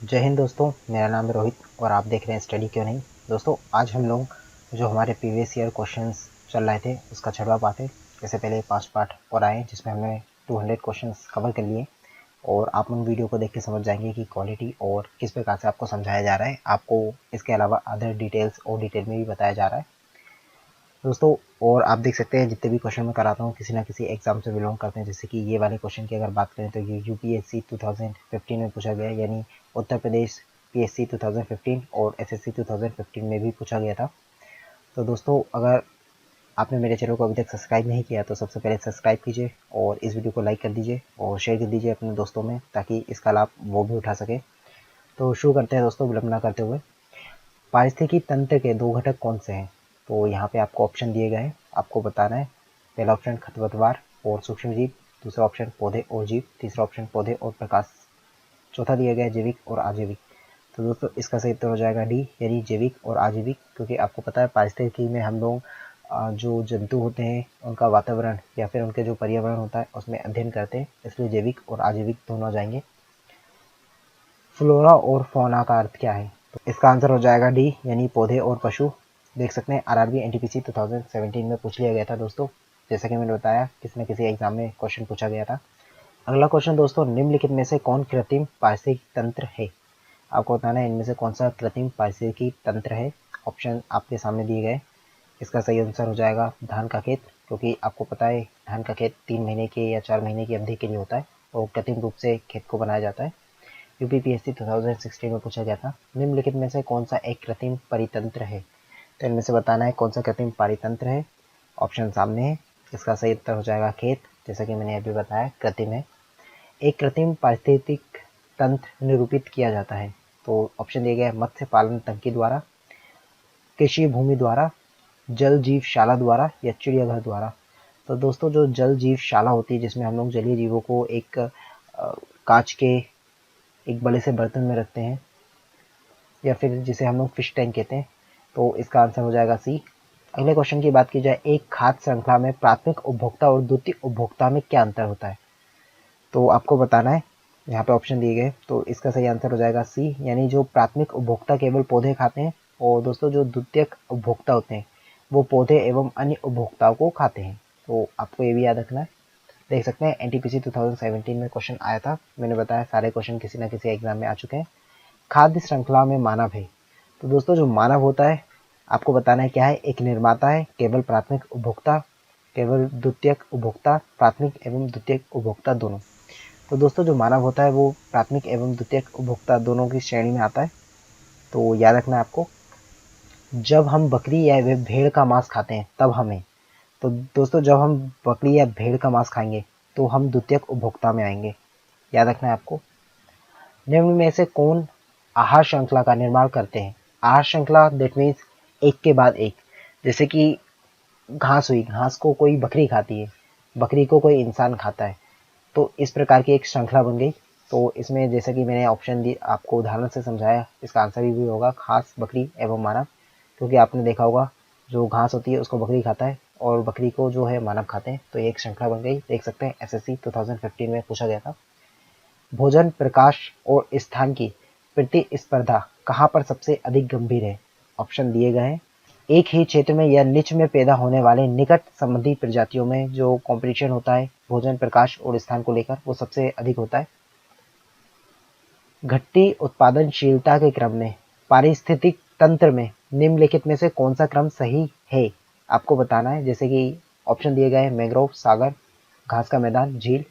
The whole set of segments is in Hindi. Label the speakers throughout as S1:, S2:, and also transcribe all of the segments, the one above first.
S1: जय हिंद दोस्तों, मेरा नाम है रोहित और आप देख रहे हैं स्टडी क्यों नहीं। दोस्तों आज हम लोग जो हमारे प्रीवियस ईयर क्वेश्चंस चल रहे थे उसका छठवां पार्ट है। इससे पहले 5 पार्ट और आए जिसमें हमने 200 क्वेश्चंस कवर कर लिए और आप उन वीडियो को देख के समझ जाएंगे कि क्वालिटी और किस प्रकार से आपको समझाया जा रहा है। आपको इसके अलावा अदर डिटेल्स और डिटेल में भी बताया जा रहा है दोस्तों। और आप देख सकते हैं जितने भी क्वेश्चन मैं कराता हूँ किसी ना किसी एग्जाम से बिलोंग करते हैं। जैसे कि ये वाले क्वेश्चन की अगर बात करें तो ये यूपीएससी 2015 में पूछा गया, यानी उत्तर प्रदेश पीएससी 2015 और एसएससी 2015 में भी पूछा गया था। तो दोस्तों अगर आपने मेरे चैनल को अभी तक सब्सक्राइब नहीं किया तो सबसे पहले सब्सक्राइब कीजिए और इस वीडियो को लाइक कर दीजिए और शेयर कर दीजिए अपने दोस्तों में, ताकि इसका लाभ वो भी उठा सके। तो शुरू करते हैं दोस्तों विलंब ना करते हुए। पारिस्थितिकी तंत्र के दो घटक कौन से हैं? तो यहाँ पे आपको ऑप्शन दिए गए हैं, आपको बताना है। पहला ऑप्शन खरपतवार और सूक्ष्म जीव, दूसरा ऑप्शन पौधे और जीव, तीसरा ऑप्शन पौधे और प्रकाश, चौथा दिया गया है जैविक और अजैविक। तो दोस्तों इसका सही उत्तर हो जाएगा डी, यानी जैविक और अजैविक। क्योंकि आपको पता है पारिस्थितिकी में हम लोग जो जंतु होते हैं उनका वातावरण या फिर उनके जो पर्यावरण होता है उसमें अध्ययन करते हैं, इसलिए जैविक और अजैविक दोनों जाएंगे। फ्लोरा और फौना का अर्थ क्या है? तो इसका आंसर हो जाएगा डी, यानी पौधे और पशु। देख सकते हैं आरआरबी एनटीपीसी 2017 में पूछ लिया गया था दोस्तों। जैसा कि मैंने बताया किसी न किसी एग्जाम में क्वेश्चन पूछा गया था। अगला क्वेश्चन दोस्तों, निम्नलिखित में से कौन कृत्रिम पारिस्थितिकी तंत्र है? आपको बताना है इनमें से कौन सा कृत्रिम पारिस्थितिकी तंत्र है। ऑप्शन आपके सामने दिए गए। इसका सही आंसर हो जाएगा धान का खेत, क्योंकि आपको पता है धान का खेत 3 महीने के या 4 महीने की अवधि के लिए होता है और कृत्रिम रूप से खेत को बनाया जाता है। यूपीपीएससी 2016 में पूछा गया था। निम्नलिखित में से कौन सा एक कृत्रिम परितंत्र है? तो इनमें से बताना है कौन सा कृत्रिम परितंत्र है। ऑप्शन सामने है। इसका सही उत्तर हो जाएगा खेत, जैसा कि मैंने अभी बताया कृत्रिम है। एक कृत्रिम पारिस्थितिक तंत्र निरूपित किया जाता है। तो ऑप्शन दिए गए मत्स्य पालन तंत्र द्वारा, कृषि भूमि द्वारा, जल जीवशाला द्वारा या चिड़ियाघर द्वारा। तो दोस्तों जो जल जीवशाला होती है जिसमें हम लोग जलीय जीवों को एक कांच के एक बड़े से बर्तन में रखते हैं, या फिर जिसे हम लोग फिश टैंक कहते हैं, तो इसका आंसर हो जाएगा सी। अगले क्वेश्चन की बात की जाए, एक खाद्य श्रृंखला में प्राथमिक उपभोक्ता और द्वितीय उपभोक्ता में क्या अंतर होता है? तो आपको बताना है। यहाँ पे ऑप्शन दिए गए, तो इसका सही आंसर हो जाएगा सी, यानी जो प्राथमिक उपभोक्ता केवल पौधे खाते हैं और दोस्तों जो द्वितीयक उपभोक्ता होते हैं वो पौधे एवं अन्य उपभोक्ताओं को खाते हैं। तो आपको ये भी याद रखना है। देख सकते हैं एनटीपीसी 2017 में क्वेश्चन आया था। मैंने बताया सारे क्वेश्चन किसी न किसी एग्जाम में आ चुके हैं। खाद्य श्रृंखला में मानव है। तो दोस्तों जो मानव होता है आपको बताना है क्या है। एक निर्माता है, केवल प्राथमिक उपभोक्ता, केवल द्वितीयक उपभोक्ता, प्राथमिक एवं द्वितीयक उपभोक्ता दोनों। तो दोस्तों जो मानव होता है वो प्राथमिक एवं द्वितीयक उपभोक्ता दोनों की श्रेणी में आता है। तो याद रखना है आपको। जब हम बकरी या भेड़ का मांस खाते हैं तब हमें, तो दोस्तों जब हम बकरी या भेड़ का मांस खाएंगे तो हम द्वितीयक उपभोक्ता में आएंगे। याद रखना है आपको। निम्न में से कौन आहार श्रृंखला का निर्माण करते हैं? आहार श्रृंखला दैट मीन्स एक के बाद एक। जैसे कि घास हुई, घास को कोई बकरी खाती है, बकरी को कोई इंसान खाता है, तो इस प्रकार की एक श्रृंखला बन गई। तो इसमें जैसे कि मैंने ऑप्शन दी आपको उदाहरण से समझाया, इसका आंसर भी होगा घास, बकरी एवं मानव। क्योंकि आपने देखा होगा जो घास होती है उसको बकरी खाता है और बकरी को जो है मानव खाते हैं, तो ये एक श्रृंखला बन गई। देख सकते हैं एसएससी 2015 में पूछा गया था। भोजन, प्रकाश और स्थान की प्रतिस्पर्धा कहाँ पर सबसे अधिक गंभीर है? ऑप्शन दिए गए हैं। एक ही क्षेत्र में या निच में पैदा होने वाले निकट संबंधी प्रजातियों में जो कंपटीशन होता है भोजन, प्रकाश और स्थान को लेकर वो सबसे अधिक होता है। घटती उत्पादनशीलता के क्रम में पारिस्थितिक तंत्र में निम्नलिखित में से कौन सा क्रम सही है? आपको बताना है। जैसे कि ऑप्शन दिए गए हैं मैंग्रोव, सागर, घास का मैदान, झील।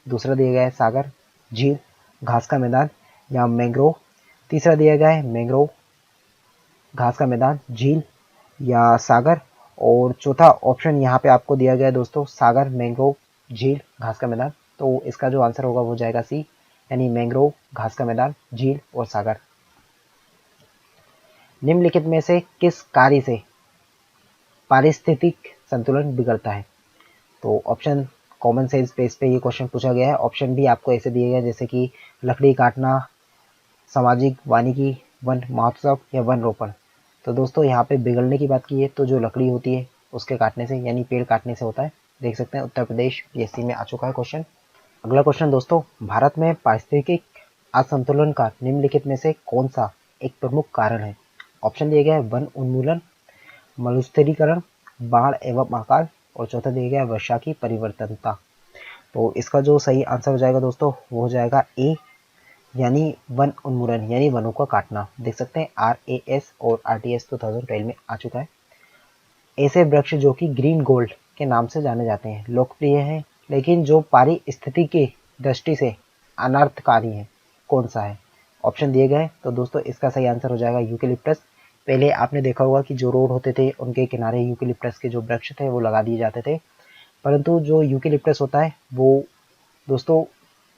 S1: दूसरा दिया गया है सागर, झील, घास का मैदान या मैंग्रोव। तीसरा दिया गया है मैंग्रोव, घास का मैदान, झील या सागर। और चौथा ऑप्शन यहाँ पे आपको दिया गया है दोस्तों, सागर, मैंग्रोव, झील, घास का मैदान। तो इसका जो आंसर होगा वो जाएगा सी, यानी मैंग्रोव, घास का मैदान, झील और सागर। निम्नलिखित में से किस कार्य से पारिस्थितिक संतुलन बिगड़ता है? तो ऑप्शन कॉमन सेंस बेस पे ये क्वेश्चन पूछा गया है। ऑप्शन भी आपको ऐसे दिए गए जैसे कि लकड़ी काटना, सामाजिक वानिकी, वन महोत्सव या वन रोपण। तो दोस्तों यहाँ पे बिगड़ने की बात की है तो जो लकड़ी होती है उसके काटने से, यानी पेड़ काटने से होता है। देख सकते हैं उत्तर प्रदेश पीएससी में आ चुका है क्वेश्चन। अगला क्वेश्चन दोस्तों, भारत में पारिस्थितिक असंतुलन का निम्नलिखित में से कौन सा एक प्रमुख कारण है? ऑप्शन दिए गए हैं वन उन्मूलन, मरुस्थलीकरण, बाढ़ एवं अकाल, और चौथा दिया गया है वर्षा की परिवर्तनता। तो इसका जो सही आंसर हो जाएगा दोस्तों वो हो जाएगा ए, यानी वन उन्मूलन यानी वनों का काटना। देख सकते हैं RAS और RTS 2012 में आ चुका है। ऐसे वृक्ष जो कि ग्रीन गोल्ड के नाम से जाने जाते हैं, लोकप्रिय हैं, लेकिन जो पारिस्थितिकी की दृष्टि से अनर्थकारी है, कौन सा है? ऑप्शन दिए गए। तो दोस्तों इसका सही आंसर हो जाएगा यूकेलिप्टस। पहले आपने देखा होगा कि जो रोड होते थे उनके किनारे यूकेलिप्टस के जो वृक्ष थे वो लगा दिए जाते थे, परंतु जो यूकेलिप्टस होता है वो दोस्तों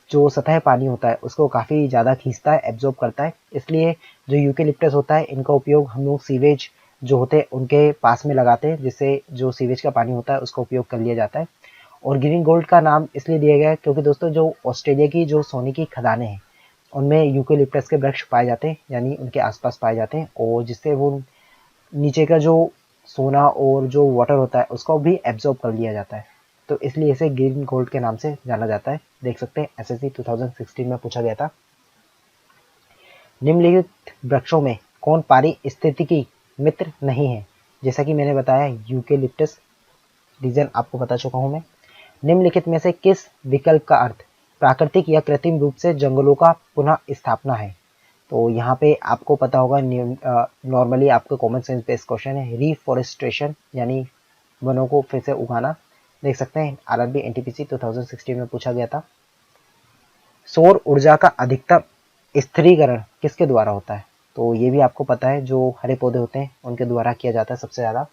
S1: जो सतह पानी होता है उसको काफ़ी ज़्यादा खींचता है, एब्जॉर्ब करता है, इसलिए जो यूकेलिप्टस होता है इनका उपयोग हम लोग सीवेज जो होते हैं उनके पास में लगाते हैं, जिससे जो सीवेज का पानी होता है उसका उपयोग कर लिया जाता है। और ग्रीन गोल्ड का नाम इसलिए दिया गया है क्योंकि दोस्तों जो ऑस्ट्रेलिया की जो सोने की खदानें हैं उनमें यूकेलिप्टस के वृक्ष पाए जाते हैं, यानी उनके आसपास पाए जाते हैं, और जिससे वो नीचे का जो सोना और जो वाटर होता है उसको भी एब्जॉर्ब कर लिया जाता है, तो इसलिए इसे ग्रीन गोल्ड के नाम से जाना जाता है। देख सकते हैं SSC 2016 में पूछा गया था। निम्नलिखित वृक्षों में कौन पारिस्थितिकी मित्र नहीं है? जैसा कि मैंने बताया यूकेलिप्टस, रीजन आपको बता चुका हूं मैं। निम्नलिखित में से किस विकल्प का अर्थ प्राकृतिक या कृत्रिम रूप से जंगलों का पुनः स्थापना है? तो यहाँ पे आपको पता होगा, नॉर्मली आपको कॉमन सेंस बेस्ड क्वेश्चन है, रिफॉरेस्टेशन यानी वनों को फिर से उगाना। देख सकते हैं RRB NTPC 2016 में पूछा गया था। सौर ऊर्जा का अधिकतम स्थिरीकरण किसके द्वारा होता है? तो ये भी आपको पता है, जो हरे पौधे होते हैं उनके द्वारा किया जाता है सबसे ज़्यादा।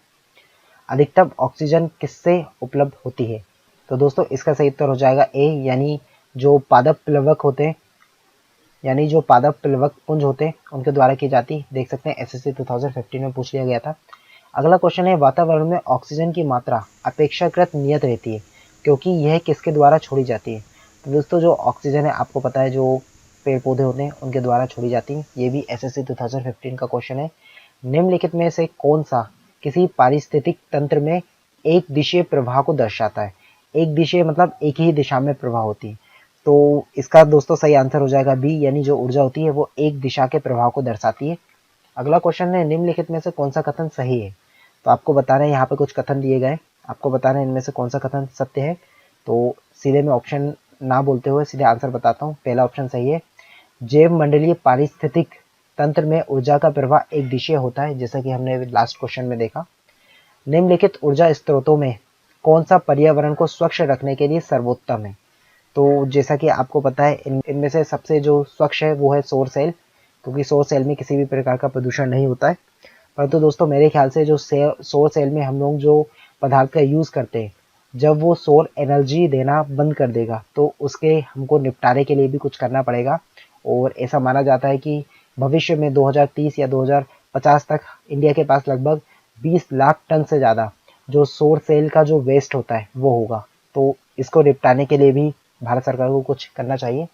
S1: अधिकतम ऑक्सीजन किससे उपलब्ध होती है? तो दोस्तों इसका सही उत्तर हो जाएगा ए, यानी जो पादप प्लवक होते हैं, यानी जो पादप प्लवक पुंज होते हैं उनके द्वारा की जाती। देख सकते हैं SSC 2015 में पूछ लिया गया था। अगला क्वेश्चन है, वातावरण में ऑक्सीजन की मात्रा अपेक्षाकृत नियत रहती है क्योंकि यह किसके द्वारा छोड़ी जाती है? तो दोस्तों जो ऑक्सीजन है आपको पता है जो पेड़ पौधे होते हैं उनके द्वारा छोड़ी जाती है। ये भी SSC 2015 का क्वेश्चन है। निम्नलिखित में से कौन सा किसी पारिस्थितिक तंत्र में एक दिशीय प्रवाह को दर्शाता है? एक दिशीय मतलब एक ही दिशा में प्रवाह होती है, तो इसका दोस्तों सही आंसर हो जाएगा बी, यानी जो ऊर्जा होती है वो एक दिशा के प्रवाह को दर्शाती है। अगला क्वेश्चन है, निम्नलिखित में से कौन सा कथन सही है? तो आपको बताना है, यहाँ पे कुछ कथन दिए गए, आपको बताना है इनमें से कौन सा कथन सत्य है। तो सीधे मैं ऑप्शन ना बोलते हुए सीधे आंसर बताता हूँ। पहला ऑप्शन सही है, जैव मंडलीय पारिस्थितिक तंत्र में ऊर्जा का प्रवाह एक दिशीय होता है, जैसा कि हमने लास्ट क्वेश्चन में देखा। निम्नलिखित ऊर्जा स्रोतों में कौन सा पर्यावरण को स्वच्छ रखने के लिए सर्वोत्तम है? तो जैसा कि आपको पता है इनमें से सबसे जो स्वच्छ है वो है सौर सेल, क्योंकि सौर सेल में किसी भी प्रकार का प्रदूषण नहीं होता है। परंतु दोस्तों मेरे ख्याल से जो सौर सेल में हम लोग जो पदार्थ का यूज़ करते हैं, जब वो सौर एनर्जी देना बंद कर देगा तो उसके हमको निपटारे के लिए भी कुछ करना पड़ेगा। और ऐसा माना जाता है कि भविष्य में 2030 या 2050 तक इंडिया के पास लगभग 20 लाख टन से ज़्यादा जो सौर सेल का जो वेस्ट होता है वो होगा, तो इसको निपटाने के लिए भी भारत सरकार को कुछ करना चाहिए।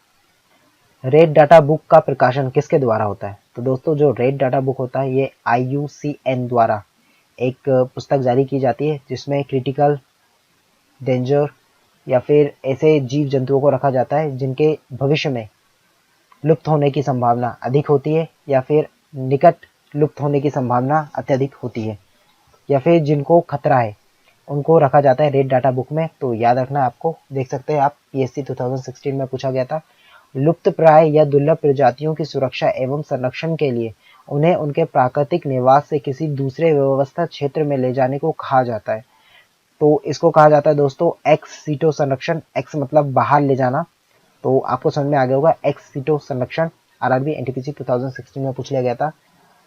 S1: रेड डाटा बुक का प्रकाशन किसके द्वारा होता है? तो दोस्तों जो रेड डाटा बुक होता है ये IUCN द्वारा एक पुस्तक जारी की जाती है, जिसमें क्रिटिकल, डेंजर या फिर ऐसे जीव जंतुओं को रखा जाता है जिनके भविष्य में लुप्त होने की संभावना अधिक होती है, या फिर निकट लुप्त होने की संभावना अत्यधिक होती है, या फिर जिनको खतरा है उनको रखा जाता है रेड डाटा बुक में। तो याद रखना आपको। देख सकते हैं आप PSC 2016 में पूछा गया था। लुप्त प्राय या दुर्लभ प्रजातियों की सुरक्षा एवं संरक्षण के लिए उन्हें उनके प्राकृतिक निवास से किसी दूसरे व्यवस्था क्षेत्र में ले जाने को कहा जाता है। तो इसको कहा जाता है दोस्तों एक्स सीटो संरक्षण। एक्स मतलब बाहर ले जाना, तो आपको समझ में आ गया होगा एक्स सीटो संरक्षण। RRB NTPC 2016 में पूछ लिया गया था।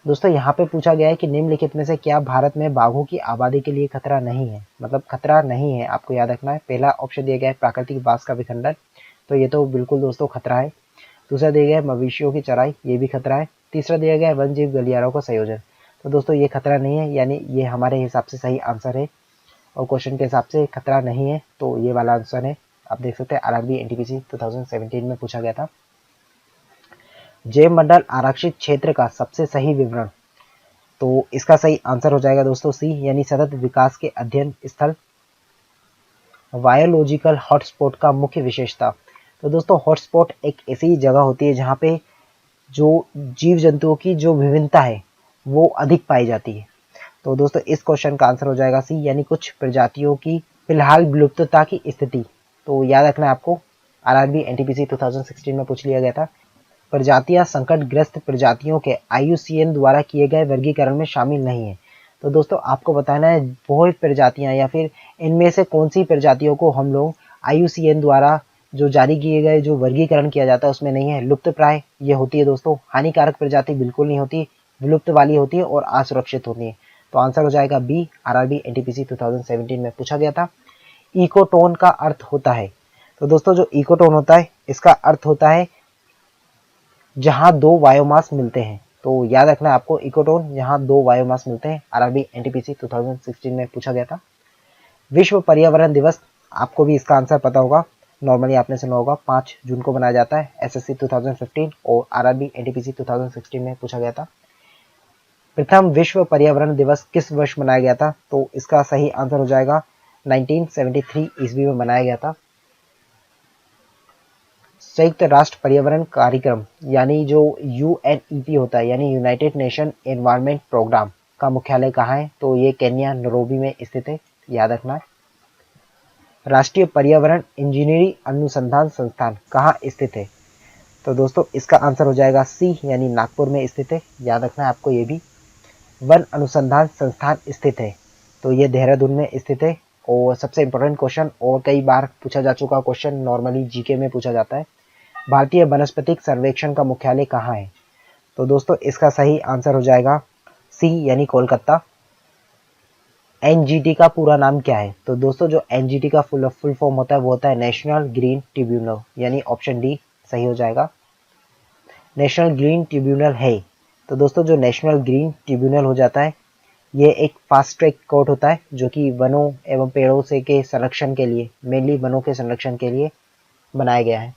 S1: दोस्तों यहाँ पे पूछा गया है कि निम्नलिखित में से क्या भारत में बाघों की आबादी के लिए खतरा नहीं है? मतलब खतरा नहीं है, आपको याद रखना है। पहला ऑप्शन दिया गया है प्राकृतिक बाघ का विखंडन, तो ये तो बिल्कुल दोस्तों खतरा है। दूसरा दिया गया है मवेशियों की चराई, ये भी खतरा है। तीसरा दिया गया है वन जीव गलियारों का संयोजन, तो दोस्तों ये खतरा नहीं है, यानी ये हमारे हिसाब से सही आंसर है। और क्वेश्चन के हिसाब से खतरा नहीं है, तो ये वाला आंसर है। आप देख सकते हैं RRB NTPC 2017 में पूछा गया था। जैव मंडल आरक्षित क्षेत्र का सबसे सही विवरण, तो इसका सही आंसर हो जाएगा दोस्तों सी, यानी सतत विकास के अध्ययन स्थल। बायोलॉजिकल हॉटस्पॉट का मुख्य विशेषता, तो दोस्तों हॉटस्पॉट एक ऐसी जगह होती है जहाँ पे जो जीव जंतुओं की जो विभिन्नता है वो अधिक पाई जाती है। तो दोस्तों इस क्वेश्चन का आंसर हो जाएगा सी, यानी कुछ प्रजातियों की फिलहाल विलुप्तता की स्थिति। तो याद रखना आपको, आरआरबी एनटीपीसी 2016 में पूछ लिया गया था। प्रजातियां संकटग्रस्त प्रजातियों के आईयूसीएन द्वारा किए गए वर्गीकरण में शामिल नहीं है। तो दोस्तों आपको बताना है वो प्रजातियां या फिर इनमें से कौन सी प्रजातियों को हम लोग आईयूसीएन द्वारा जो जारी किए गए जो वर्गीकरण किया जाता है उसमें नहीं है। लुप्त प्राय ये होती है दोस्तों, हानिकारक प्रजाति बिल्कुल नहीं होती, विलुप्त वाली होती है और असुरक्षित होती है। तो आंसर हो जाएगा बी, आरआरबी एनटीपीसी 2017 में पूछा गया था। इकोटोन का अर्थ होता है, तो दोस्तों जो इकोटोन होता है इसका अर्थ होता है जहां दो बायोमास मिलते हैं। तो याद रखना है आपको, इकोटोन जहां दो बायोमास मिलते हैं। आरआरबी एनटीपीसी 2016 में पूछा गया था। विश्व पर्यावरण दिवस, आपको भी इसका आंसर पता होगा, नॉर्मली आपने सुना होगा, 5 जून को मनाया जाता है। एसएससी 2015 और आरआरबी एनटीपीसी 2016 में पूछा गया था। प्रथम विश्व पर्यावरण दिवस किस वर्ष मनाया गया था? तो इसका सही आंसर हो जाएगा 1973 ईस्वी में मनाया गया था। संयुक्त राष्ट्र पर्यावरण कार्यक्रम यानी जो यूएनईपी होता है, यानी यूनाइटेड नेशन एनवायरनमेंट प्रोग्राम का मुख्यालय कहाँ है? तो ये केन्या नैरोबी में स्थित है, याद रखना है। राष्ट्रीय पर्यावरण इंजीनियरिंग अनुसंधान संस्थान कहाँ स्थित है? तो दोस्तों इसका आंसर हो जाएगा सी, यानी नागपुर में स्थित है, याद रखना है आपको ये भी। वन अनुसंधान संस्थान स्थित है, तो ये देहरादून में स्थित है। और सबसे इंपॉर्टेंट क्वेश्चन और कई बार पूछा जा चुका क्वेश्चन, नॉर्मली जीके में पूछा जाता है, भारतीय वनस्पतिक सर्वेक्षण का मुख्यालय कहाँ है? तो दोस्तों इसका सही आंसर हो जाएगा सी, यानी कोलकाता। एनजीटी का पूरा नाम क्या है? तो दोस्तों जो एनजीटी का फुल फॉर्म होता है वो होता है नेशनल ग्रीन ट्रिब्यूनल, यानी ऑप्शन डी सही हो जाएगा। नेशनल ग्रीन ट्रिब्यूनल है, तो दोस्तों जो नेशनल ग्रीन ट्रिब्यूनल हो जाता है ये एक फास्ट ट्रैक कोर्ट होता है जो कि वनों एवं पेड़ों से के संरक्षण के लिए, मेनली वनों के संरक्षण के लिए बनाया गया है।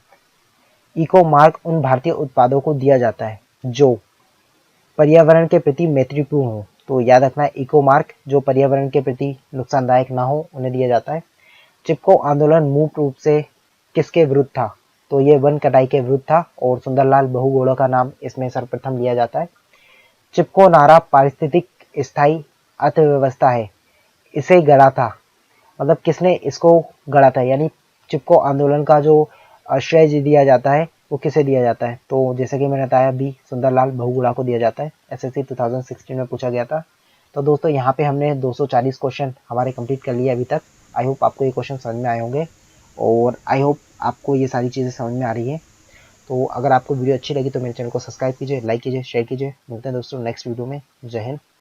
S1: इको मार्क उन भारतीय उत्पादों को दिया जाता है जो पर्यावरण के प्रति मैत्रीपूर्ण हो। तो याद रखना है, इको मार्क जो पर्यावरण के प्रति नुकसानदायक ना हो उन्हें दिया जाता है। चिपको आंदोलन मूल रूप से किसके विरुद्ध था? तो ये वन कटाई के विरुद्ध था और सुंदरलाल बहुगुणा का नाम इसमें सर्वप्रथम लिया जाता है। चिपको नारा पारिस्थितिक स्थायी अर्थव्यवस्था है, इसे गढ़ा था, मतलब किसने इसको गढ़ा था, यानी चिपको आंदोलन का जो श्रेय दिया जाता है वो किसे दिया जाता है? तो जैसे कि मैंने बताया बी, सुंदरलाल बहुगुणा को दिया जाता है। एसएससी 2016 में पूछा गया था। तो दोस्तों यहाँ पे हमने 240 क्वेश्चन हमारे कंप्लीट कर लिए अभी तक। आई होप आपको ये क्वेश्चन समझ में आए होंगे और आई होप आपको ये सारी चीज़ें समझ में आ रही है। तो अगर आपको वीडियो अच्छी लगी तो मेरे चैनल को सब्सक्राइब कीजिए, लाइक कीजिए, शेयर कीजिए। मिलते हैं दोस्तों नेक्स्ट वीडियो में। जय हिंद।